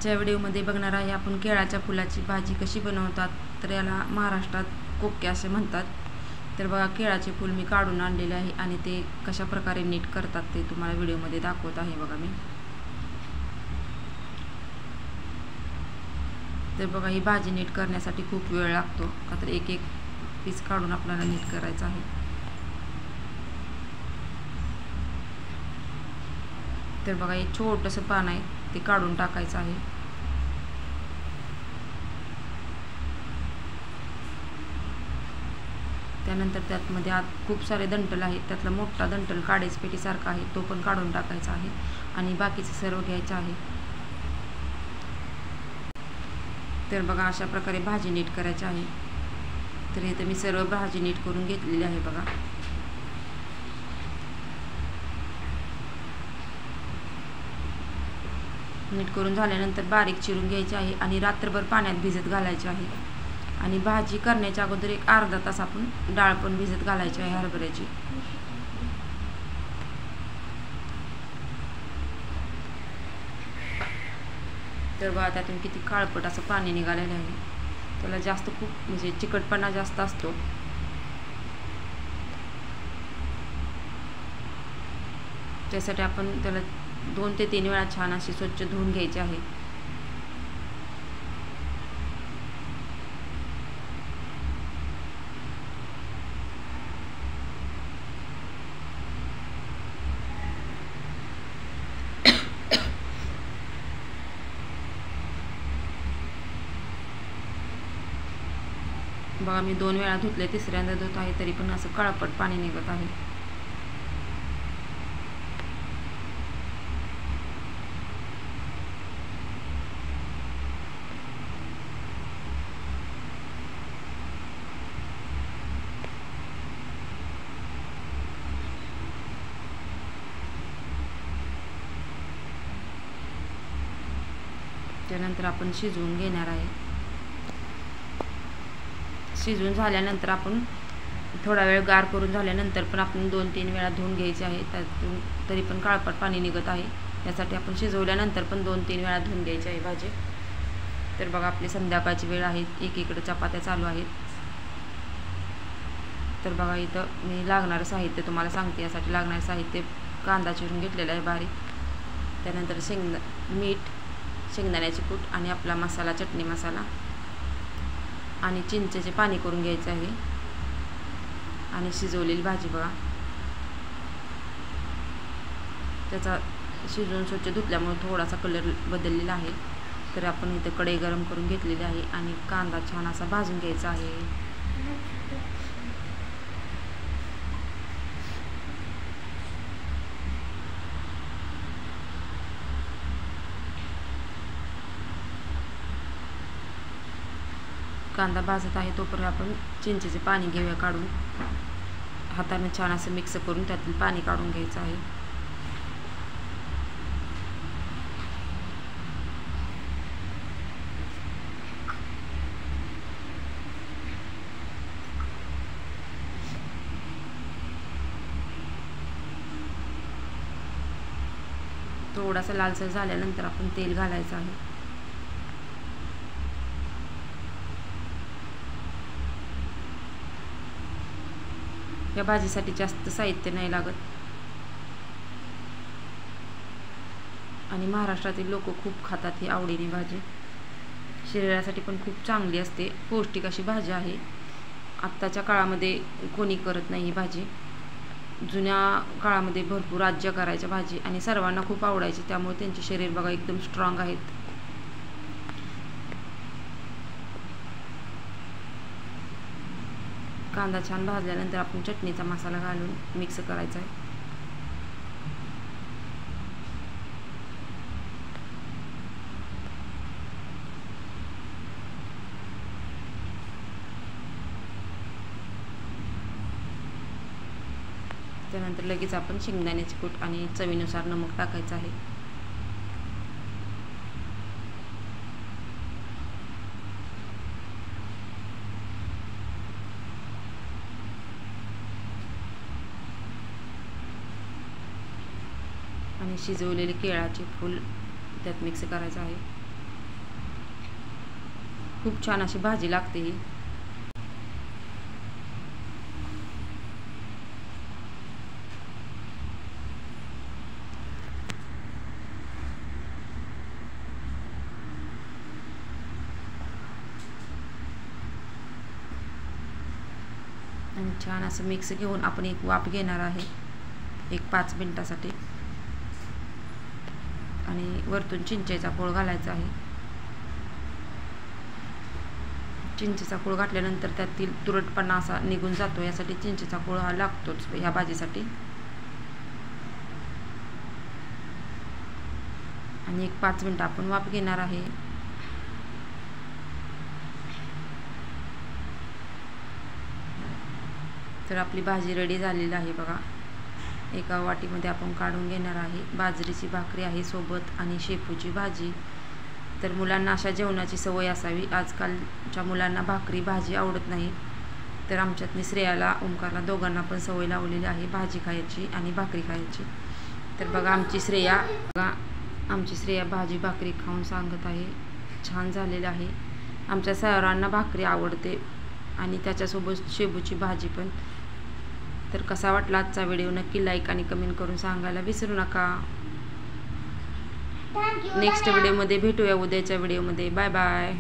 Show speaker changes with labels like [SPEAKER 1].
[SPEAKER 1] च्या व्हिडिओमध्ये बघणार आहे आपण केळाच्या फुलाची भाजी कशी बनवतात. तर याला महाराष्ट्रात कोक्के असे म्हणतात. तर बघा, केळाचे फूल मी काढून आणलेले आहे आणि ते कशा प्रकारे नीट करतात ते तुम्हाला व्हिडिओमध्ये दाखवत आहे. बघा मी. तर बघा, ही भाजी नीट करण्यासाठी खूप वेळ लागतो का तर एक एक पीस काढून आपल्याला नीट करायचं आहे. तर बघा, हे छोटंसं पान आहे ते काढून टाकायचं आहे. त्यानंतर त्यातमध्ये आत खूप सारे दंटल आहेत. त्यातला मोठा दंटल काडेच पेटीसारखा आहे तो पण काढून टाकायचा आहे आणि बाकीचे सर्व घ्यायचं आहे. तर बघा, अशा प्रकारे भाजी नीट करायची आहे. तर इथे मी सर्व भाजी नीट करून घेतलेली आहे. बघा, नीट करून झाल्यानंतर बारीक चिरून घ्यायची आहे आणि रात्रभर पाण्यात भिजत घालायचे आहे. आणि भाजी करण्याच्या अगोदर एक अर्धा तास आपण डाळ पण भिजत घालायची आहे हरभऱ्याची. तर बघा, त्यातून किती काळपट असं पाणी निघालेलं आहे. त्याला जास्त खूप म्हणजे चिकटपणा जास्त असतो. त्यासाठी आपण त्याला 2 ते 3 वेळा छान अशी स्वच्छ धुवून घ्यायची आहे. बघा, मी 2 वेळा धुतले, तिसऱ्यांदा धुत आहे तरी पण असं काळपट पाणी निघत आहे. त्यानंतर आपण शिजवून घेणार आहे. शिजवून झाल्यानंतर आपण थोडा वेळ गार करून झाल्यानंतर पण आपण 2-3 वेळा धुवून घ्यायचे आहे. त्यातून तरी पण काळपट पाणी निघत आहे. त्यासाठी आपण शिजवल्यानंतर पण 2-3 वेळा धुवून घ्यायची आहे भाजी. तर बघा, आपली संध्याकाळची वेळ आहे. एकीकडे चपात्या चालू आहेत. तर बघा, इथं मी लागणारं साहित्य तुम्हाला सांगते. यासाठी लागणारं साहित्य: कांदा चिरून घेतलेला आहे बारीक, त्यानंतर मीठ, शेंगदाण्याचे कूट आणि आपला मसाला, चटणी मसाला आणि चिंचेचे पाणी करून घ्यायचं आहे आणि शिजवलेली भाजी. बघा, त्याचा शिजवून स्वच्छ धुतल्यामुळे थोडासा कलर बदललेला आहे. तर आपण इथं कढई गरम करून घेतलेली आहे आणि कांदा छान असा भाजून घ्यायचा आहे. कांदा भाजत आहे तोपर्यंत आपण चिंचेचे पाणी घेऊया काढून. हाताने छान असं मिक्स करून त्यातून पाणी काढून घ्यायचं आहे. थोडासा लालसर झाल्यानंतर आपण तेल घालायचं आहे. या भाजीसाठी जास्त साहित्य नाही लागत आणि महाराष्ट्रातील लोक खूप खातात ही आवडीने भाजी. शरीरासाठी पण खूप चांगली असते. पौष्टिक अशी भाजी आहे. आत्ताच्या काळामध्ये कोणी करत नाही ही भाजी. जुन्या काळामध्ये भरपूर राज्य करायच्या भाजी आणि सर्वांना खूप आवडायची. त्यामुळे त्यांचे शरीर बघा एकदम स्ट्रॉंग आहेत. कांदा छान भाजल्यानंतर आपण चटणीचा मसाला घालून मिक्स करायचा आहे. त्यानंतर लगेच आपण शेंगदाण्याचे कूट आणि चवीनुसार नमक टाकायचं आहे. आणि शिजवलेले केळाचे फूल त्यात मिक्स करायचं आहे. खूप छान अशी भाजी लागते ही. आणि छान असं मिक्स घेऊन आपण एक वाफ घेणार आहे एक 5 मिनिटासाठी. आणि वरतून चिंचेचा कोळ घालायचा आहे. चिंचेचा कोळ घातल्यानंतर त्यातील तुरटपणा असा निघून जातो, यासाठी चिंचेचा कोळ हा लागतोच ह्या भाजीसाठी. आणि एक 5 मिनिटं आपण वाफ घेणार आहे. तर आपली भाजी रेडी झालेली आहे बघा. एका वाटीमध्ये आपण काढून घेणार आहे. बाजरीची भाकरी आहे सोबत आणि शेपूची भाजी. तर मुलांना अशा जेवणाची सवय असावी. आजकालच्या मुलांना भाकरी भाजी आवडत नाही. तर आमच्यातनी श्रेयाला ओंकारला दोघांना पण सवय लावलेली आहे भाजी खायची आणि भाकरी खायची. तर बघा आमची श्रेया भाजी भाकरी खाऊन सांगत आहे छान झालेलं आहे. आमच्या सर्वांना भाकरी आवडते आणि त्याच्यासोबत शेपूची भाजी पण. तर कसा वाटला आजचा व्हिडिओ नक्की लाईक आणि कमेंट करून सांगायला विसरू नका. नेक्स्ट व्हिडिओमध्ये भेटूया उद्याच्या व्हिडिओमध्ये. Bye bye.